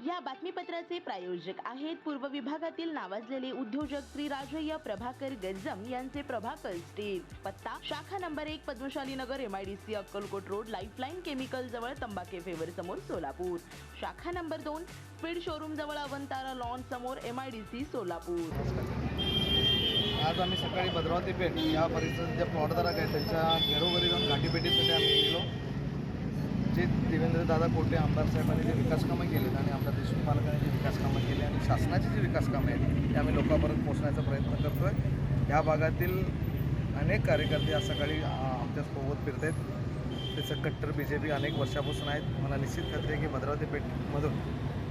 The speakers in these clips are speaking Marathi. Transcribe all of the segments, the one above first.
या बातमीपत्राचे प्रायोजक आहेत पूर्व विभागातील नावाजलेले उद्योजक श्री राजय्या प्रभाकर गज्जम यांचे प्रभाकर स्टील. पत्ता शाखा नंबर 1 पद्मशाली नगर MIDC Akkalkot road lifeline chemical जवळ तंबाके फेवर समोर सोलापूर. शाखा नंबर 2 स्पीड शोरूम जवळ अवंतारा लॉन समोर MIDC सोलापूर. आज आम्ही सकाळी भद्रावती पेठ या परिसरात जे प्लॉटधारक आहेत त्यांच्या घरोघरी जाऊन गाठीभेटीसाठी आम्ही गेलो. जे देवेंद्र दादा कोटे आमदार साहेबांनी जे विकास कामं केलेत आणि आमदार देशमुख पालकांनी जे विकास कामं केली आणि शासनाची जी विकास कामं आहेत ते आम्ही लोकांपर्यंत पोहोचण्याचा प्रयत्न करतो आहे. या भागातील अनेक कार्यकर्ते आज सकाळी आमच्यासोबत फिरत आहेत. त्याचं कट्टर BJP अनेक वर्षापासून आहेत. मला निश्चित खात्री आहे की भद्रावती पेठमधून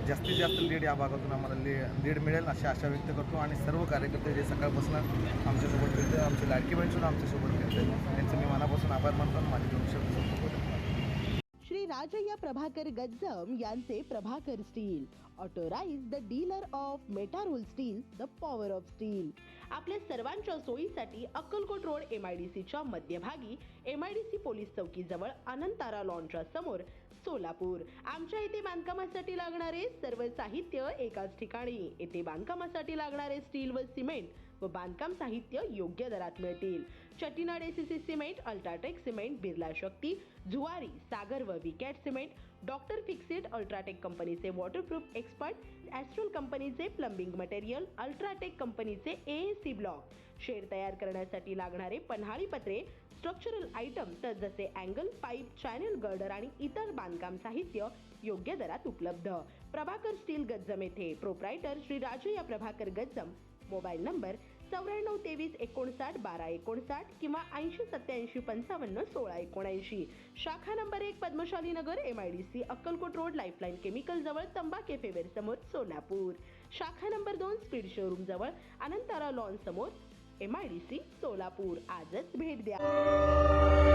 जास्तीत जास्त लीड या भागातून आम्हाला लीड मिळेल अशी आशा व्यक्त करतो. आणि सर्व कार्यकर्ते जे सकाळपासून आमच्यासोबत फिरते, आमची लाडकी बहीणसुद्धा आमच्यासोबत फिरते, त्यांचं मी मनापासून आभार मानतो आणि माझे 2 शब्द संपवतो. श्री राजय्या प्रभाकर गज्जम यांचे Prabhakar steel. Authorised dealer of Metarol steel, the power of steel. आपल्या सर्वांच्या सोयीसाठी अक्कलकोट रोड MIDCच्या मध्यभागी MIDC पोलीस चौकी जवळ अनंतारा लॉनच्या समोर सोलापूर. आमच्या इथे बांधकामासाठी लागणारे सर्व साहित्य एकाच ठिकाणी. येथे बांधकामासाठी लागणारे स्टील व सिमेंट व बांधकाम साहित्य योग्य दरात मिळतील. Chettinad ACC cement, UltraTech cement, Birla Shakti, Zuari, Sagar व Vicat cement, doctor Fixit, UltraTech कंपनीचे वॉटरप्रूफ एक्सपर्ट, ॲस्ट्रोल कंपनीचे प्लंबिंग मटेरियल, अल्ट्राटेक कंपनीचे AAC ब्लॉक, शेड तयार करण्यासाठी लागणारे पन्हाळी पत्रे, स्ट्रक्चरल आयटम तर जसे अँगल, पाईप, चॅनल गर्डर आणि इतर बांधकाम साहित्य योग्य दरात उपलब्ध. प्रभाकर स्टील गज्जम येथे. Proprietor Shri Rajayya Prabhakar Gajjam. Mobile number 94 23 59 12 59 किंवा 80 87 55 16 79. शाखा नंबर 1 पद्मशाली नगर MIDC Akkalkot road lifeline chemical जवळ तंबाके फेवर समोर सोलापूर. शाखा नंबर 2 स्पीड शोरूम जवळ अनंतारा लॉन समोर MIDC सोलापूर. आजच भेट द्या.